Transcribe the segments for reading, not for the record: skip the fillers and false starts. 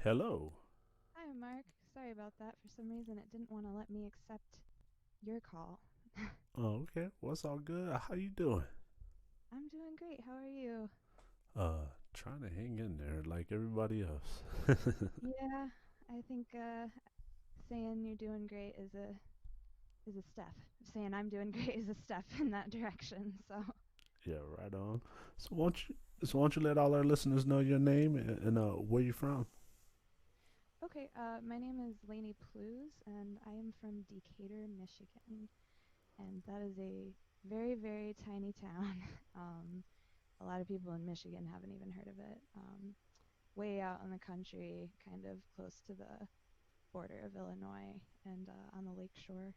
Hello. Hi, Mark. Sorry about that. For some reason, it didn't want to let me accept your call. Oh, okay. What's all good? How you doing? I'm doing great. How are you? Trying to hang in there like everybody else. Yeah, I think saying you're doing great is a step. Saying I'm doing great is a step in that direction. So, Yeah, right on. So why don't you let all our listeners know your name and where you from? okay. My name is Laynie Plews, and I am from Decatur, Michigan, and that is a very, very tiny town. A lot of people in Michigan haven't even heard of it. Way out in the country, kind of close to the border of Illinois and on the lake shore.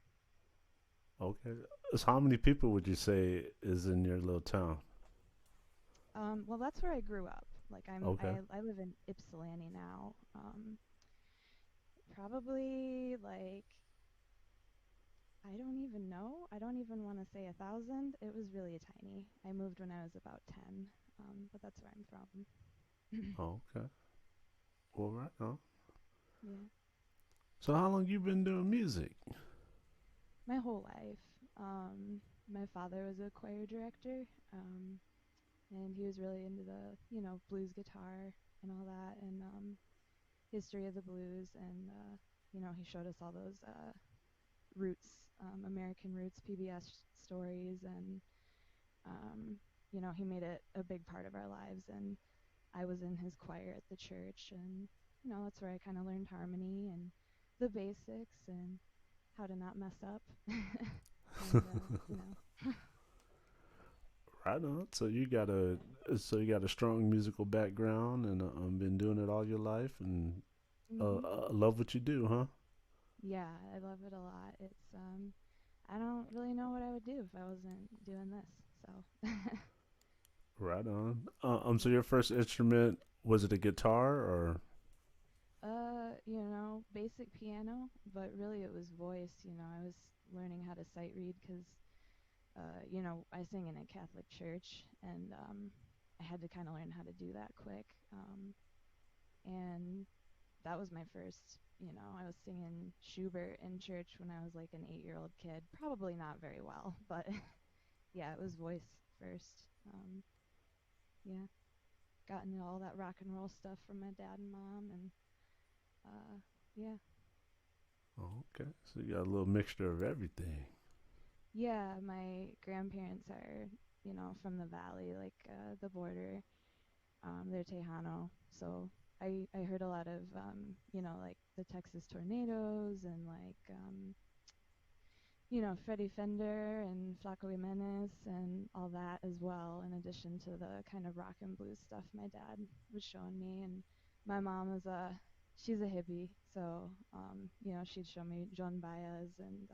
Okay. So how many people would you say is in your little town? Well, that's where I grew up. Like Okay. I live in Ypsilanti now. Probably like I don't even know. I don't even want to say 1,000. It was really tiny. I moved when I was about 10. But that's where I'm from. Okay. Well, right on. Yeah, So how long you been doing music? my whole life. My father was a choir director. And he was really into the blues guitar and all that, and history of the blues, and he showed us all those roots, American roots PBS stories, and um, he made it a big part of our lives. And I was in his choir at the church, and that's where I kind of learned harmony and the basics and how to not mess up. And Right on. So you got a strong musical background and been doing it all your life and hmm love what you do, huh? yeah, I love it a lot. It's I don't really know what I would do if I wasn't doing this. So, Right on. So yeah. your first instrument was it a guitar or? Basic piano, but really it was voice. I was learning how to sight read because, I sing in a Catholic church, and I had to kind of learn how to do that quick. And that was my first, I was singing Schubert in church when I was like an 8-year-old kid. Probably not very well, but yeah, it was voice first. Yeah, got into all that rock and roll stuff from my dad and mom, and uh, yeah. Oh, okay. So you got a little mixture of everything. Yeah, my grandparents are, from the valley, like the border. They're Tejano, so I heard a lot of like the Texas tornadoes and like Freddie Fender and Flaco Jimenez and all that as well, in addition to the kind of rock and blues stuff my dad was showing me. And my mom is she's a hippie, so she'd show me Joan Baez and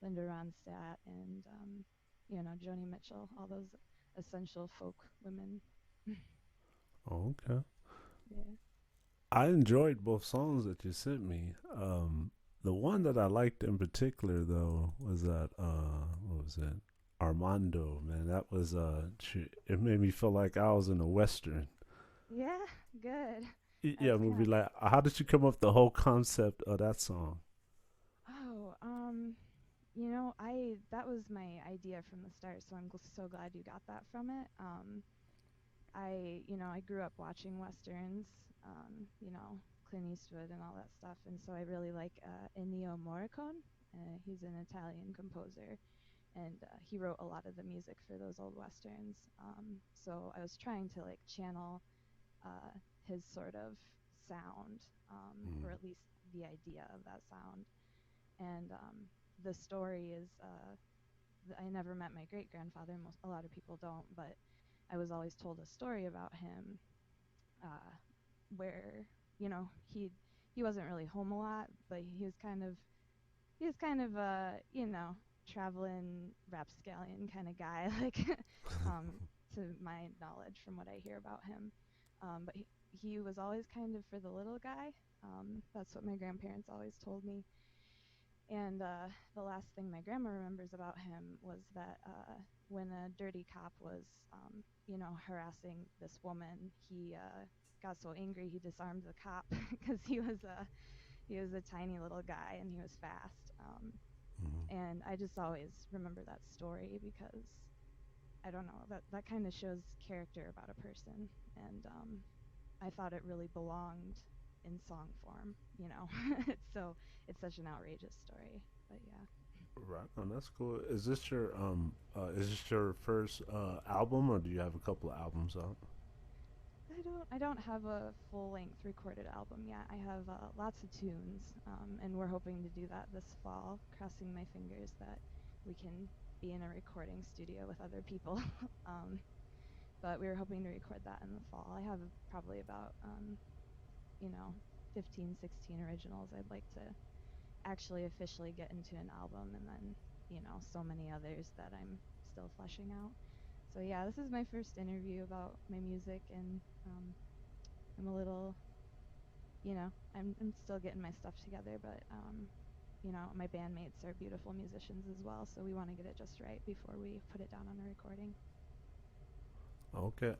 Linda Ronstadt and Joni Mitchell, all those essential folk women. Oh, okay. Yeah. I enjoyed both songs that you sent me. The one that I liked in particular though was that what was it? Armando, man. That was it made me feel like I was in a western. Yeah, good. Yeah, That's movie kind of like how did you come up with the whole concept of that song? Oh, I that was my idea from the start, so I'm so glad you got that from it. I grew up watching westerns, Clint Eastwood and all that stuff, and so I really like Ennio Morricone. He's an Italian composer, and he wrote a lot of the music for those old westerns. So I was trying to like channel uh, his sort of sound, or Mm. at least the idea of that sound. And the story is I never met my great grandfather. A lot of people don't, but I was always told a story about him, uh, where he wasn't really home a lot, but he was kind of traveling rapscallion kind of guy, like um, to my knowledge from what I hear about him. But he was always kind of for the little guy. That's what my grandparents always told me. And the last thing my grandma remembers about him was that when a dirty cop was, harassing this woman, he got so angry he disarmed the cop because he was a tiny little guy and he was fast. Mm-hmm. And I just always remember that story because I don't know, that kind of shows character about a person, and I thought it really belonged in song form. It's such an outrageous story, but yeah. Right. Oh, that's cool. Is this your first album, or do you have a couple of albums out? I don't have a full length recorded album yet. I have lots of tunes, and we're hoping to do that this fall. Crossing my fingers that we can be in a recording studio with other people. um, but we were hoping to record that in the fall. I have probably about you know 15, 16 originals. I'd like to actually officially get into an album, and then so many others that I'm still fleshing out. So yeah, this is my first interview about my music, and I'm a little, I'm still getting my stuff together, but my bandmates are beautiful musicians as well, so we want to get it just right before we put it down on a recording. Okay.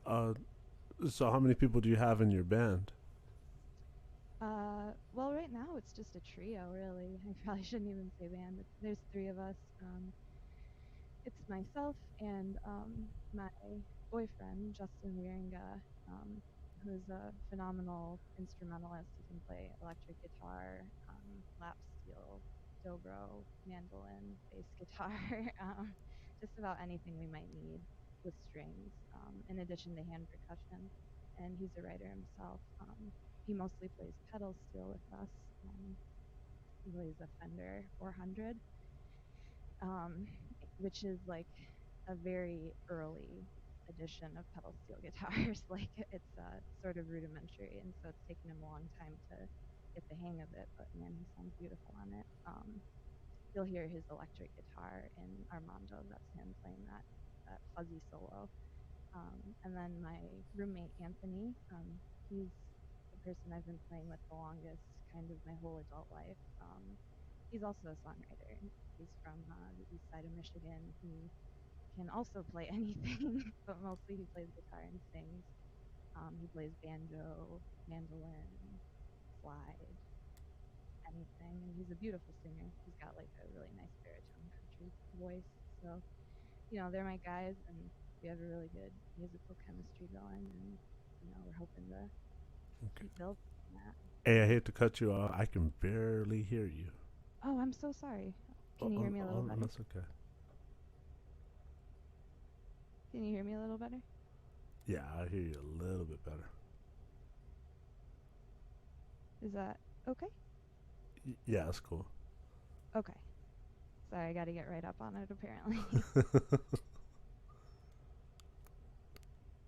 So how many people do you have in your band? Well, right now it's just a trio, really. I probably shouldn't even say band. There's three of us. It's myself and my boyfriend, Justin Wieringa, who's a phenomenal instrumentalist. He can play electric guitar, lap steel, dobro, mandolin, bass guitar, just about anything we might need with strings, in addition to hand percussion. And he's a writer himself. He mostly plays pedal steel with us. He plays a Fender 400, um, which is like a very early edition of pedal steel guitars. Like it's sort of rudimentary, and so it's taken him a long time to get the hang of it. But man, he sounds beautiful on it. You'll hear his electric guitar in Armando. That's him playing that fuzzy solo. And then my roommate Anthony, he's the person I've been playing with the longest, kind of my whole adult life. He's also a songwriter. He's from the east side of Michigan. He can also play anything, but mostly he plays guitar and sings. He plays banjo, mandolin, slide, anything, and he's a beautiful singer. He's got like a really nice baritone country voice. So they're my guys, and we have a really good musical chemistry going, and we're hoping to Okay. keep building on that. Hey, I hate to cut you off. I can barely hear you. Oh, I'm so sorry. Oh, Can you hear me a little better? that's okay. Can you hear me a little better? Yeah, I hear you a little bit better. Is that okay? Yeah, that's cool. Okay. Sorry, I got to get right up on it apparently.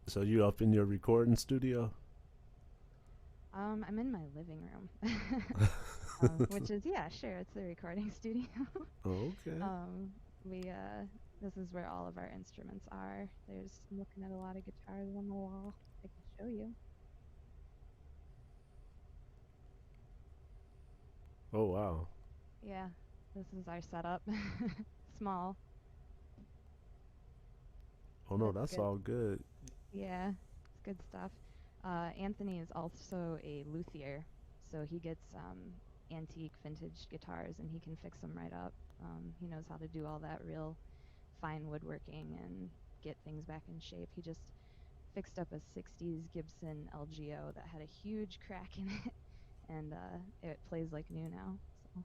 So you up in your recording studio? I'm in my living room, which is yeah, sure, it's the recording studio. Okay. um, we this is where all of our instruments are. I'm looking at a lot of guitars on the wall. I can show you. Oh wow. Yeah, this is our setup. Small, Oh but no, it's that's good. all good. Yeah, it's good stuff. Anthony is also a luthier, so he gets antique vintage guitars and he can fix them right up. He knows how to do all that real fine woodworking and get things back in shape. He just fixed up a 60s Gibson LGO that had a huge crack in it, and it plays like new now. So,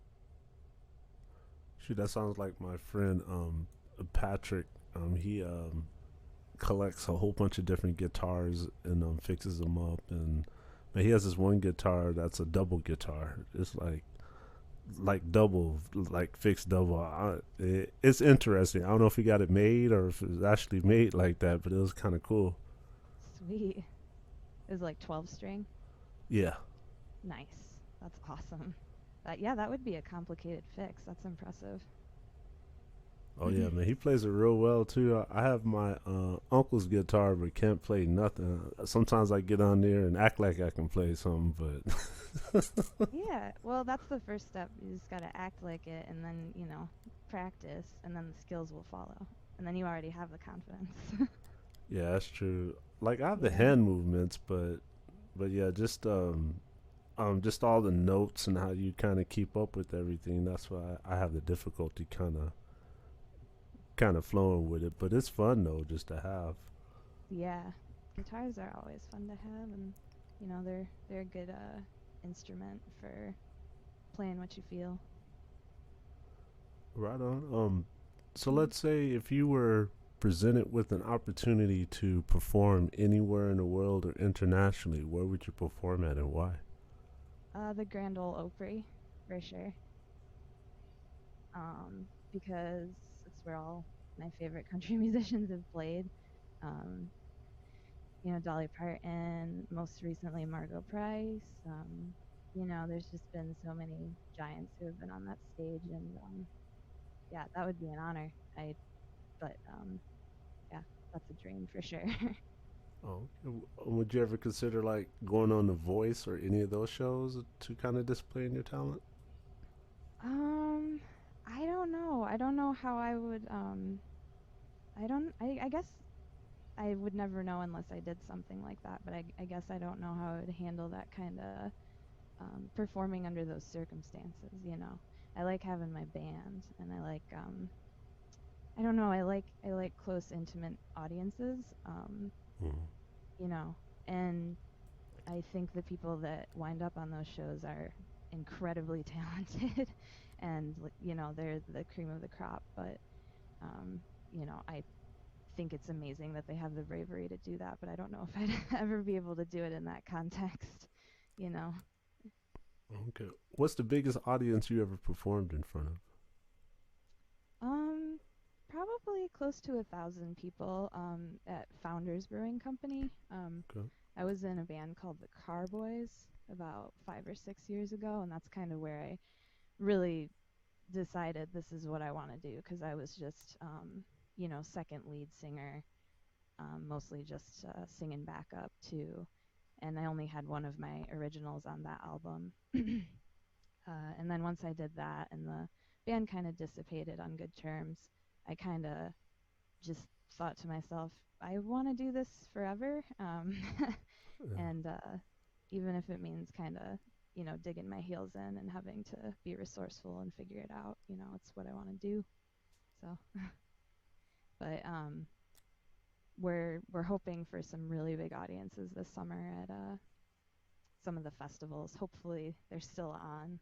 Shoot, that sounds like my friend Patrick. He collects a whole bunch of different guitars and fixes them up. And man, he has this one guitar that's a double guitar. It's like double, like fixed double. It's interesting. I don't know if he got it made or if it's actually made like that, but it was kind of cool. sweet. It was like 12 string. Yeah. Nice. That's awesome. Yeah, that would be a complicated fix. That's impressive. Oh yeah, man, he plays it real well too. I have my uncle's guitar, but can't play nothing. Sometimes I get on there and act like I can play something, but Yeah, well, that's the first step. You just got to act like it and then, practice and then the skills will follow. And then you already have the confidence. yeah, that's true. Like I have the Yeah. hand movements, but yeah, just all the notes and how you kind of keep up with everything. That's why I have the difficulty kind of flowing with it. But it's fun though, just to have. Yeah. Guitars are always fun to have and they're a good instrument for playing what you feel. Right on. So Mhm. let's say if you were presented with an opportunity to perform anywhere in the world or internationally, where would you perform at and why? The Grand Ole Opry for sure. Because it's where all my favorite country musicians have played. Um, Dolly Parton, most recently Margot Price. There's just been so many giants who have been on that stage, and yeah, that would be an honor. But yeah, that's a dream for sure. Oh, okay. Would you ever consider like going on The Voice or any of those shows to kind of display your talent? um, I don't know. I don't know how I would. I don't. I guess I would never know unless I did something like that. But I guess I don't know how I would handle that kind of performing under those circumstances. I like having my band, and I like I don't know, I like close, intimate audiences. Mm. You know, and I think the people that wind up on those shows are incredibly talented, and they're the cream of the crop. But um, I think it's amazing that they have the bravery to do that. But I don't know if I'd ever be able to do it in that context. You know. Okay. What's the biggest audience you ever performed in front of? Um, Probably close to 1,000 people at Founders Brewing Company. Okay. I was in a band called the Carboys about 5 or 6 years ago, and that's kind of where I really decided this is what I want to do because I was just, second lead singer, mostly just singing backup too. And I only had one of my originals on that album. And then once I did that and the band kind of dissipated on good terms, I kind of just thought to myself, I want to do this forever. Yeah. And even if it means kind of, digging my heels in and having to be resourceful and figure it out, it's what I want to do. So, but we're hoping for some really big audiences this summer at some of the festivals. Hopefully, they're still on.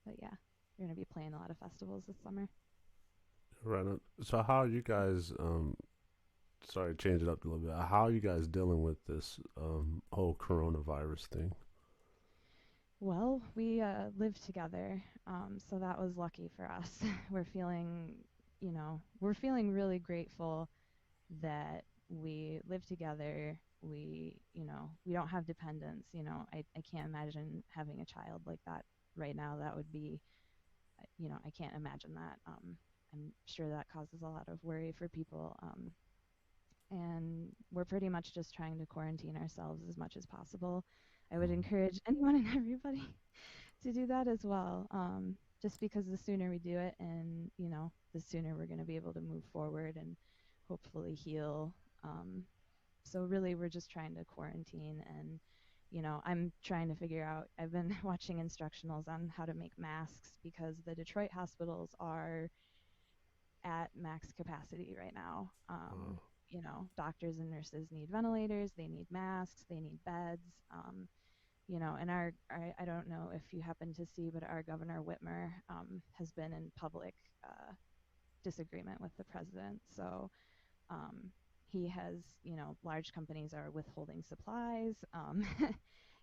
But yeah, we're gonna be playing a lot of festivals this summer. Right. So how are you guys? Sorry, change it up a little bit. How are you guys dealing with this whole coronavirus thing? Well, we live together, so that was lucky for us. we're feeling, we're feeling really grateful that we live together. We don't have dependents. I can't imagine having a child like that right now. That would be, I can't imagine that. I'm sure that causes a lot of worry for people. And we're pretty much just trying to quarantine ourselves as much as possible. I would Mm. encourage anyone and everybody to do that as well. Just because the sooner we do it, and the sooner we're going to be able to move forward and hopefully heal. Um, so really, we're just trying to quarantine, and I'm trying to figure out. I've been watching instructionals on how to make masks because the Detroit hospitals are at max capacity right now. Wow. Doctors and nurses need ventilators, they need masks, they need beds. And I don't know if you happen to see, but our Governor Whitmer has been in public disagreement with the president. So he has, large companies are withholding supplies.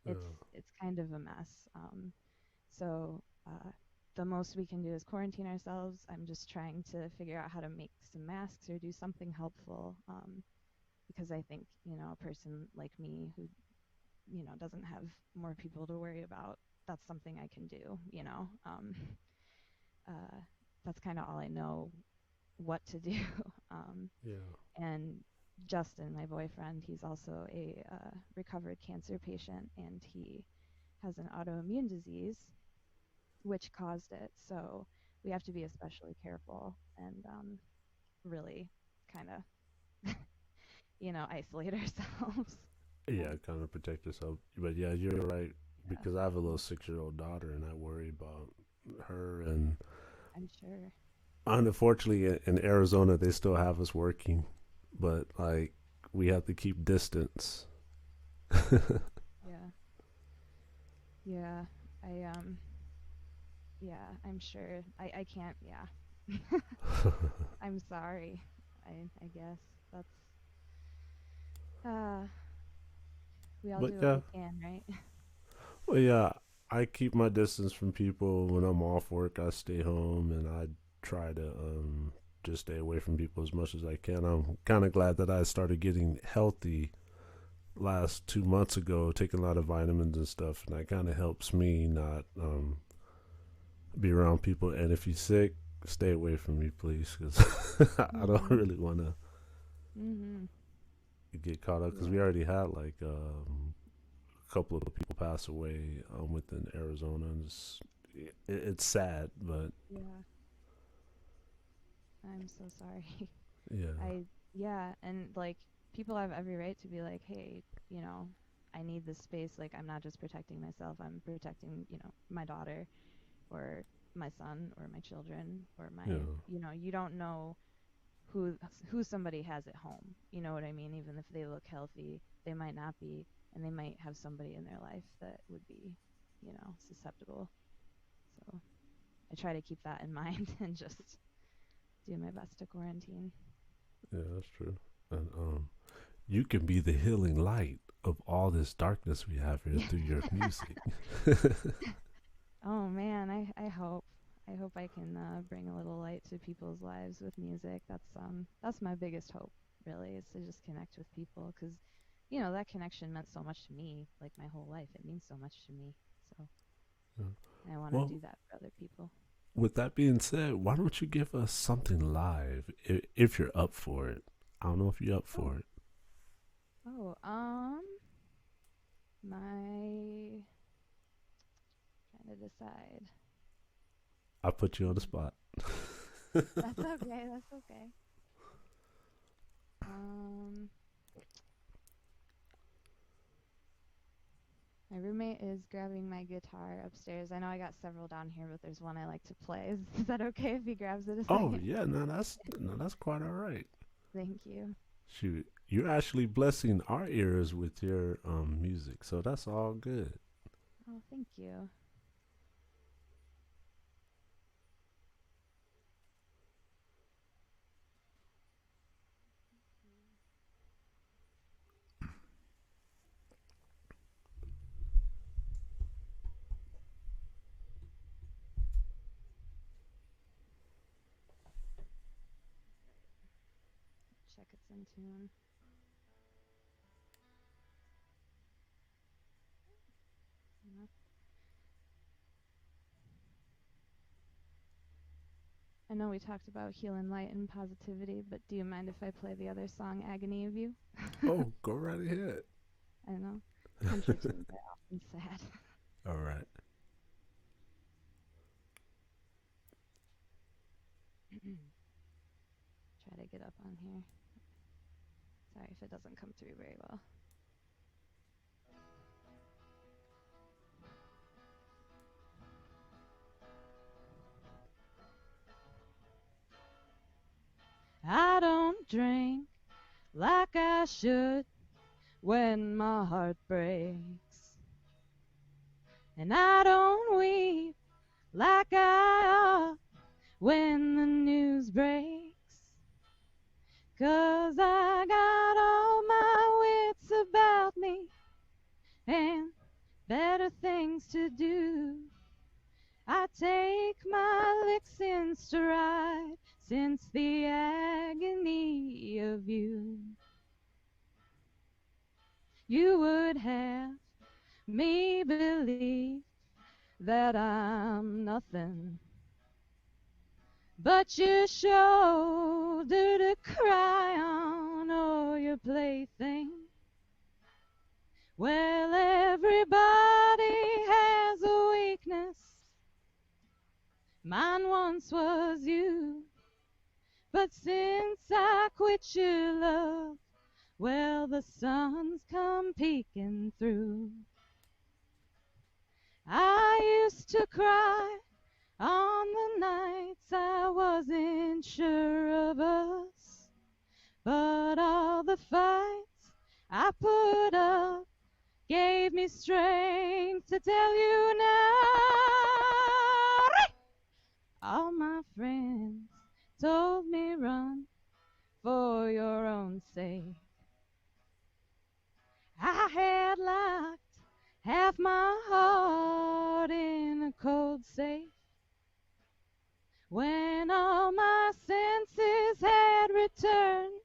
Yeah. It's kind of a mess. So the most we can do is quarantine ourselves. I'm just trying to figure out how to make some masks or do something helpful because I think, a person like me who, doesn't have more people to worry about, that's something I can do. Uh, that's kind of all I know what to do. um, Yeah. and Justin, my boyfriend, he's also a recovered cancer patient, and he has an autoimmune disease which caused it. So we have to be especially careful and really kind of, isolate ourselves. Yeah, Um, kind of protect yourself. But yeah, you're right yeah, because I have a little 6 year old daughter, and I worry about her. And I'm sure. unfortunately, in Arizona, they still have us working, but like we have to keep distance. Yeah, yeah. I yeah, I'm sure. I can't. Yeah, I'm sorry. I guess that's uh we all But do what yeah, we can, right? well, yeah, I keep my distance from people when I'm off work. I stay home and I try to just stay away from people as much as I can. I'm kind of glad that I started getting healthy last 2 months ago, taking a lot of vitamins and stuff, and that kind of helps me not be around people. And if you're sick, stay away from me, please, because I don't Mhm. really want to Mhm. get caught up. Because we Yeah. already had like a couple of people pass away within Arizona, and it's sad, but Yeah. I'm so sorry. yeah, I yeah, and like people have every right to be like, "Hey, you know, I need this space. Like I'm not just protecting myself, I'm protecting, my daughter or my son or my children or yeah, you don't know who who somebody has at home. You know what I mean? Even if they look healthy, they might not be, and they might have somebody in their life that would be, susceptible. So I try to keep that in mind and just do my best to quarantine. yeah, that's true. And you can be the healing light of all this darkness we have here Yeah. through your music. Oh man, I hope. I hope I can bring a little light to people's lives with music. That's my biggest hope, really, is to just connect with people because, that connection meant so much to me, like my whole life. It means so much to me. So Yeah. I want to Well, do that for other people. with that being said, why don't you give us something live if you're up for it? I don't know if you're up Oh, for it. oh, my trying to decide. I put you on the Hmm. spot. That's okay. That's okay. Um, My roommate is grabbing my guitar upstairs. I know I got several down here, but there's one I like to play. Is that okay if he grabs it a Oh second? yeah, no, that's quite all right. Thank you. Shoot, you're actually blessing our ears with your music, so that's all good. Oh, thank you. Check it's in tune. Yeah. I know we talked about healing light and positivity, but do you mind if I play the other song, Agony of You? Oh, go right ahead. I know. Country tunes are often sad. All right. Try to get up on here. Sorry if it doesn't come through very well. I don't drink like I should when my heart breaks. And I don't weep like I ought when the news breaks. 'Cause I got all my wits about me and better things to do. I take my licks in stride since the agony of you. You would have me believe that I'm nothing but your shoulder to cry on, or your plaything. Well, everybody has a weakness. Mine once was you, but since I quit your love, well, the sun's come peeking through. I used to cry on the nights I wasn't sure of us, but all the fights I put up gave me strength to tell you now. All my friends told me run for your own sake. I had locked half my heart in a cold safe. When all my senses had returned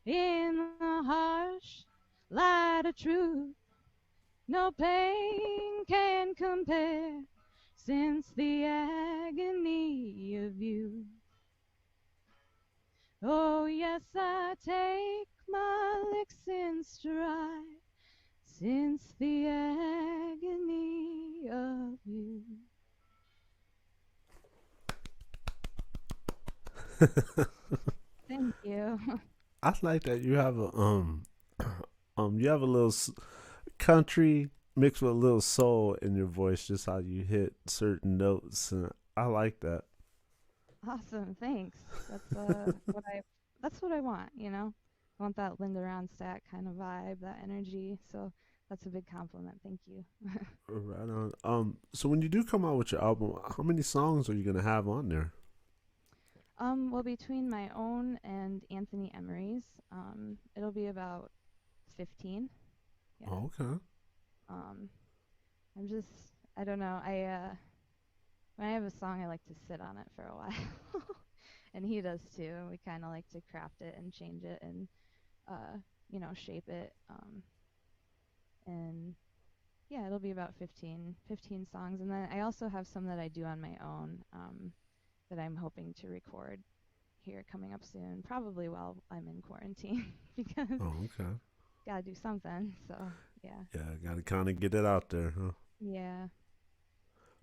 in the harsh light of truth, no pain can compare since the agony of you. Oh, yes, I take my licks in stride since the agony of you. Thank you. I like that you have a you have a little country mixed with a little soul in your voice, just how you hit certain notes, and I like that. Awesome, thanks. That's what I want, you know? I want that Linda Ronstadt kind of vibe, that energy. So that's a big compliment. Thank you. Right on. So when you do come out with your album, how many songs are you gonna have on there? Well, between my own and Anthony Emery's, it'll be about 15. Yeah. Oh, okay. Um, I'm just, I don't know. When I have a song, I like to sit on it for a while. And he does too. We kind of like to craft it and change it and, shape it. And yeah, it'll be about 15 songs. And then I also have some that I do on my own, that I'm hoping to record here coming up soon, probably while I'm in quarantine because Oh, okay. gotta do something. So yeah, Yeah, gotta kind of get it out there, huh? yeah,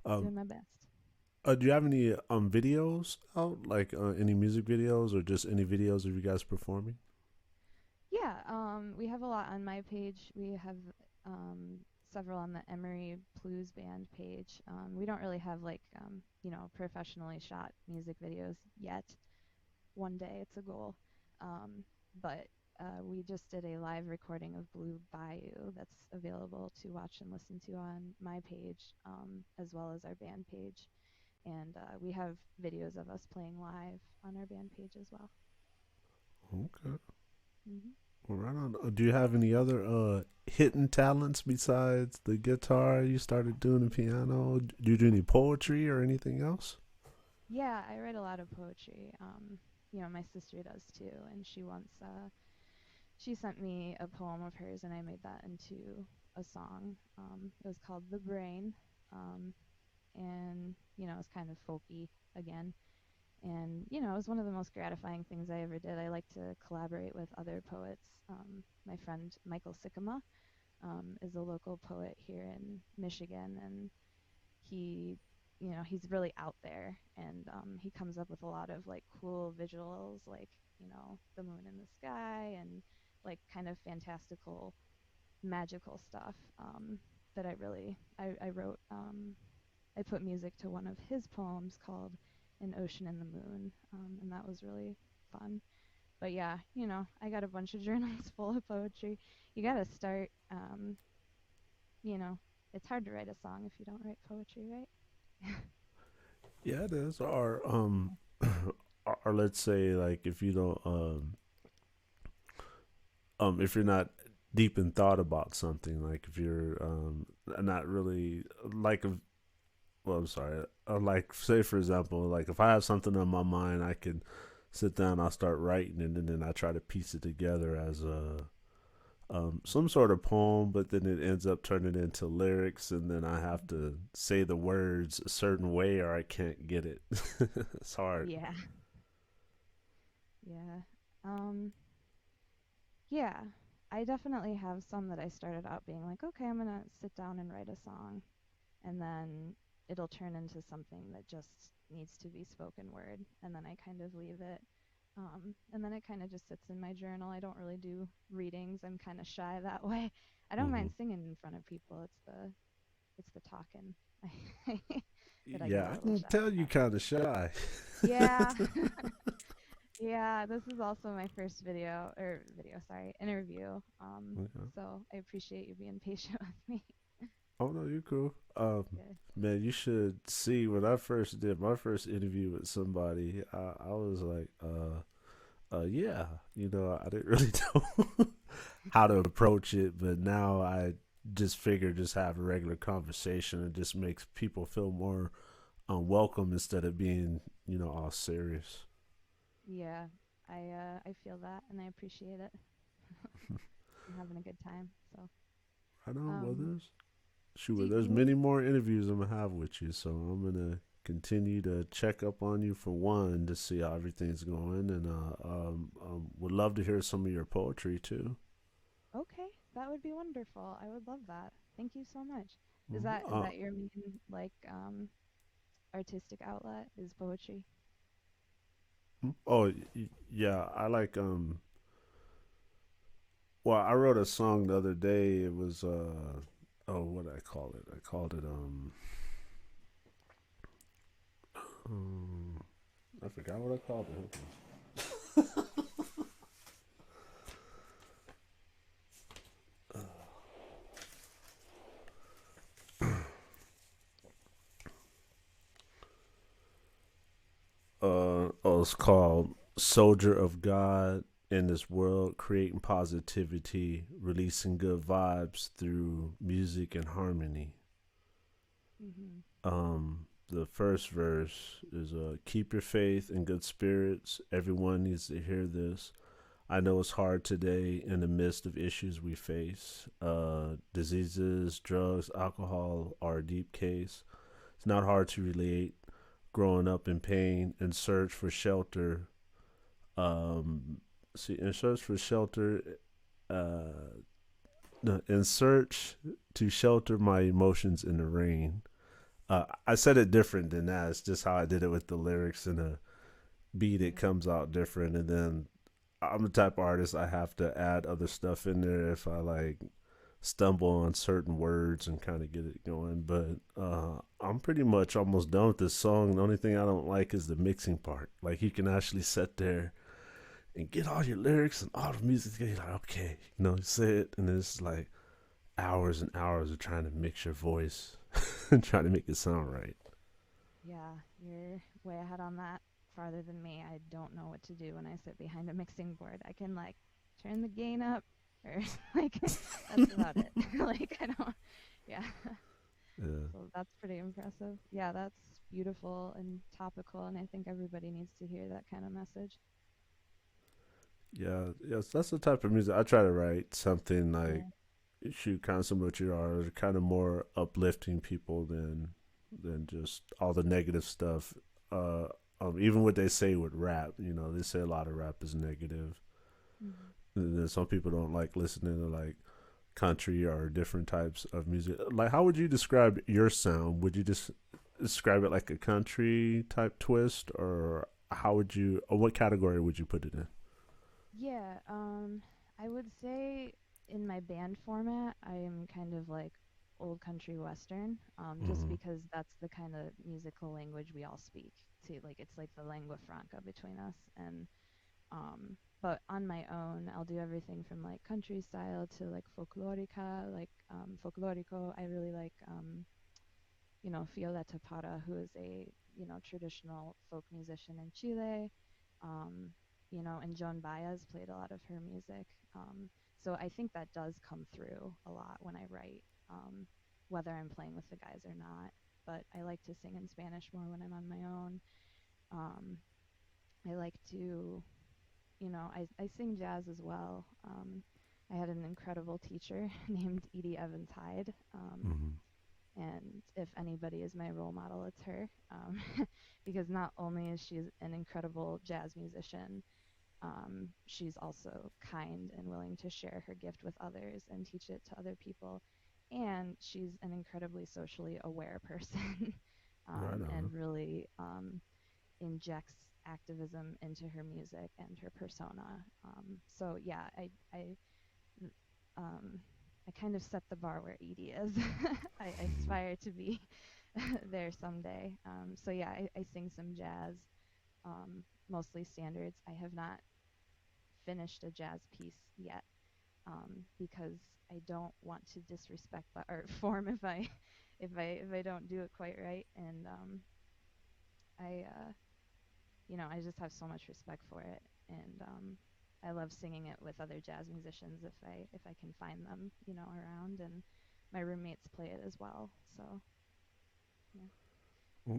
Um, doing my best. do you have any videos out, like any music videos or just any videos of you guys performing? Yeah, we have a lot on my page. We have um, several on the Emery Plews band page. We don't really have like professionally shot music videos yet. One day it's a goal. Um, but we just did a live recording of Blue Bayou that's available to watch and listen to on my page, as well as our band page. And we have videos of us playing live on our band page as well. Okay. Hmm. Well, right on. Do you have any other hidden talents besides the guitar? You started doing the piano. Do you do any poetry or anything else? Yeah, I write a lot of poetry. My sister does too, and she sent me a poem of hers, and I made that into a song. It was called "The Brain," um, and it's kind of folky again. And it was one of the most gratifying things I ever did. I like to collaborate with other poets. My friend Michael Sycamore is a local poet here in Michigan, and he's really out there, and he comes up with a lot of like cool visuals, like the moon in the sky, and like kind of fantastical, magical stuff that I wrote. I put music to one of his poems called "An Ocean in the Moon," and that was really fun. But yeah, I got a bunch of journals full of poetry. You gotta start. You know, it's hard to write a song if you don't write poetry, right? Yeah, it is. Or let's say like if you don't if you're not deep in thought about something, like if you're not really like a well, I'm sorry. Like, say for example, like if I have something on my mind, I can sit down, I'll start writing, and then I try to piece it together as a some sort of poem, but then it ends up turning into lyrics, and then I have to say the words a certain way, or I can't get it. It's hard. Yeah. Yeah. Um, yeah. I definitely have some that I started out being like, okay, I'm gonna sit down and write a song, and then it'll turn into something that just needs to be spoken word, and then I kind of leave it. And then it kind of just sits in my journal. I don't really do readings. I'm kind of shy that way. I don't Hmm. mind singing in front of people. It's the talking that I get Yeah, a I little can shy tell you about. kind of shy. Yeah. Yeah, this is also my first sorry, interview. Okay. So I appreciate you being patient with me. Oh no, you're cool. Yeah. Man, you should see when I first did my first interview with somebody. I was like, yeah, I didn't really know how to approach it, but now I just figure just have a regular conversation. It just makes people feel more welcome instead of being, all serious. Yeah. I feel that and I appreciate it. I'm having a good time. So, I know. Well, um, there's do many more interviews I'm gonna have with you, so I'm gonna continue to check up on you for one to see how everything's going, and would love to hear some of your poetry too. okay, that would be wonderful. I would love that. Thank you so much. Is Mm, that is that your main like artistic outlet is poetry? oh yeah, I like Well, I wrote a song the other day. It was oh, what did I call it? I called it um I forgot what I called it. Oh, it's called Soldier of God in this world, creating positivity, releasing good vibes through music and harmony. Mhm. The first verse is keep your faith and good spirits. Everyone needs to hear this. I know it's hard today in the midst of issues we face. Diseases, drugs, alcohol are a deep case. It's not hard to relate. Growing up in pain and search for shelter. Um, in search for shelter. Uh, no, in search to shelter my emotions in the rain. I said it different than that. It's just how I did it with the lyrics and the beat. It Yeah. comes out different, and then I'm the type of artist I have to add other stuff in there if I like stumble on certain words and kind of get it going. But I'm pretty much almost done with this song. The only thing I don't like is the mixing part. Like you can actually sit there and get all your lyrics and all the music together. You're like, okay, you say it, and it's like hours and hours of trying to mix your voice and trying to make it sound right. Yeah, you're way ahead on that, farther than me. I don't know what to do when I sit behind a mixing board. I can like turn the gain up or like that's about it. Like I don't yeah. Yeah, So that's pretty impressive. Yeah, that's beautiful and topical and I think everybody needs to hear that kind of message. yeah, yes. That's the type of music I try to write. Something like Yeah. shoot, kind of similar to yours, kind of more uplifting people than just all the negative stuff. Uh, Even what they say with rap, they say a lot of rap is negative. Mhm. And then some people don't like listening to like country or different types of music. Like, how would you describe your sound? Would you just describe it like a country type twist, or or what category would you put it in? Yeah, I would say in my band format, I am kind of like old country western, just Mm-hmm. because that's the kind of musical language we all speak to. Like it's like the lingua franca between us. And but on my own, I'll do everything from like country style to like folklorica, like folklorico. I really like Fioletta Parra, who is a traditional folk musician in Chile. Um, and Joan Baez played a lot of her music. So I think that does come through a lot when I write, whether I'm playing with the guys or not. But I like to sing in Spanish more when I'm on my own. Um, I like to, I sing jazz as well. I had an incredible teacher named Edie Evans Hyde. Mm-hmm. And if anybody is my role model, it's her. Because not only is she an incredible jazz musician, she's also kind and willing to share her gift with others and teach it to other people. And she's an incredibly socially aware person Right on. and really injects activism into her music and her persona. So yeah, um, I kind of set the bar where Edie is. I Mm-hmm. aspire to be there someday. So yeah, I sing some jazz, mostly standards. I have not finished a jazz piece yet because I don't want to disrespect the art form if I don't do it quite right. And I I just have so much respect for it, and I love singing it with other jazz musicians if I can find them, around, and my roommates play it as well. So yeah,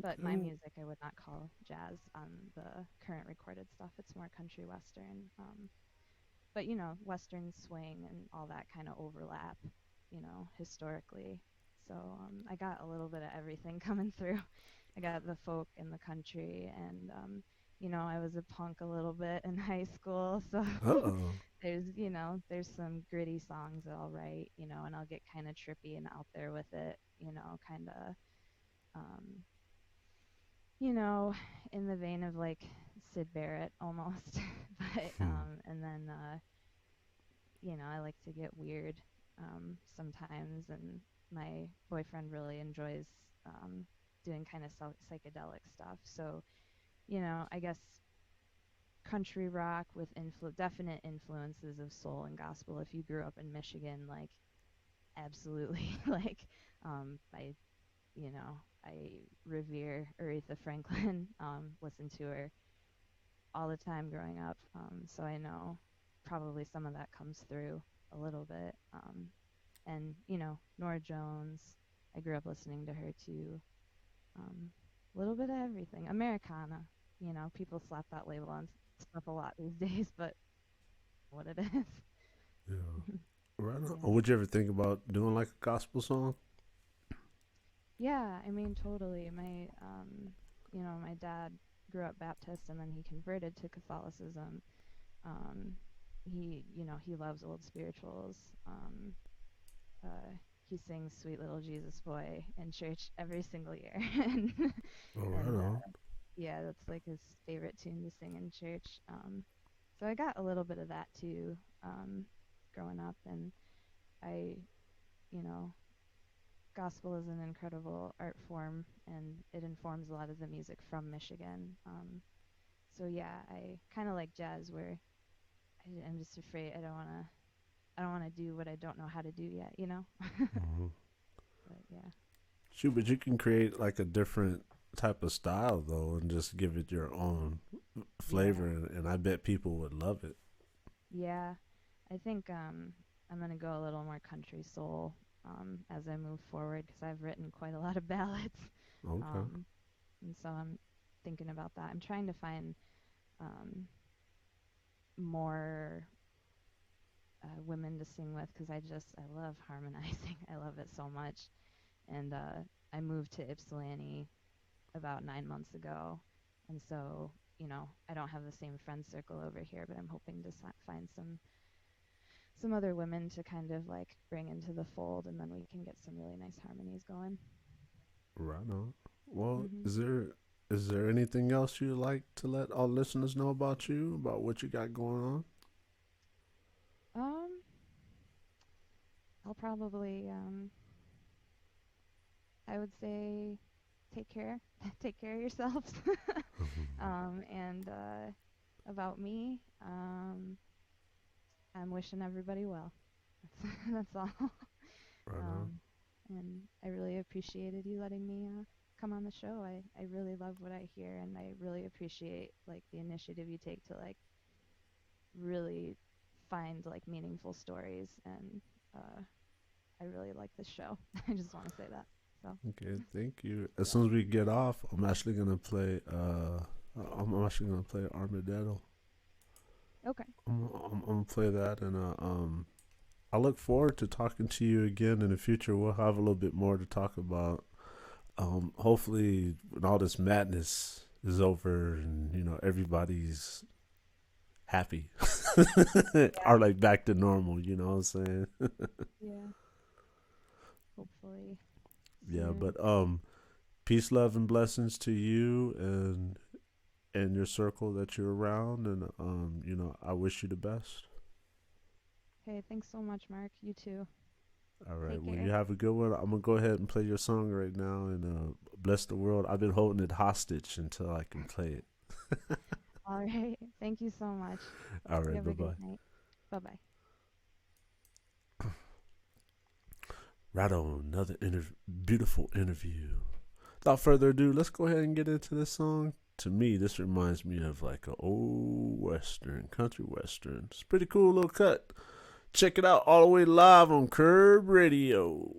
but my Okay. music I would not call jazz on the current recorded stuff. It's more country western, but western swing and all that kind of overlap, historically. So I got a little bit of everything coming through. I got the folk and the country, and I was a punk a little bit in high school, so Uh-oh. there's some gritty songs that I'll write, and I'll get kind of trippy and out there with it, kind of, um, you know, in the vein of like Sid Barrett almost, but Hmm. and then I like to get weird sometimes, and my boyfriend really enjoys doing kind of psychedelic stuff. So, I guess country rock with definite influences of soul and gospel. If you grew up in Michigan, like absolutely, like I, I revere Aretha Franklin. Listen to her all the time growing up. So I know probably some of that comes through a little bit. And Nora Jones. I grew up listening to her too. A little bit of everything. Americana. People slap that label on stuff a lot these days, but what it is. Yeah. Right on. Yeah. Or would you ever think about doing like a gospel song? Yeah, I mean totally. My dad grew up Baptist and then he converted to Catholicism. Um he loves old spirituals. Uh he sings Sweet Little Jesus Boy in church every single year. and Oh, right and on. yeah, that's like his favorite tune to sing in church. So I got a little bit of that too, growing up, and I, you know, gospel is an incredible art form, and it informs a lot of the music from Michigan. So yeah, I kind of like jazz, where I'm just afraid I don't wanna do what I don't know how to do yet. Mm-hmm. But yeah, Shoot, but you can create like a different type of style though, and just give it your own flavor, yeah, and I bet people would love it. yeah. I think I'm gonna go a little more country soul as I move forward because I've written quite a lot of ballads, Okay. um, and so I'm thinking about that. I'm trying to find um, more women to sing with because I love harmonizing. I love it so much, and I moved to Ypsilanti about 9 months ago, and so I don't have the same friend circle over here, but I'm hoping to find some other women to kind of like bring into the fold, and then we can get some really nice harmonies going. Right on. Well, hmm is there anything else you'd like to let all listeners know about you, about what you got going on? Um, I'll probably I would say take care, take care of yourselves. And about me, I'm wishing everybody well. That's all. Right on. Um, and I really appreciated you letting me come on the show. I really love what I hear, and I really appreciate like the initiative you take to like really find like meaningful stories, and uh, I really like this show. I just want to say that. So Okay, thank you. As yeah. soon as we get off, I'm actually gonna play. I'm actually gonna play Armadillo. Okay. I'm gonna play that, and I look forward to talking to you again in the future. We'll have a little bit more to talk about. Hopefully, when all this madness is over and everybody's happy Yeah. are like back to normal. You know what I'm saying? Yeah. Hopefully Yeah, soon. but peace, love, and blessings to you and your circle that you're around, and I wish you the best. Hey, thanks so much, Mark. You too. All right. Take Well, you care. have a good one. I'm gonna go ahead and play your song right now, and bless the world. I've been holding it hostage until I can play it. All right. Thank you so much. All You right. have Bye a great bye. night. Bye bye. Right on. Another beautiful interview. Without further ado, let's go ahead and get into this song. To me, this reminds me of like a old western, country western. It's a pretty cool little cut. Check it out all the way live on Curb Radio.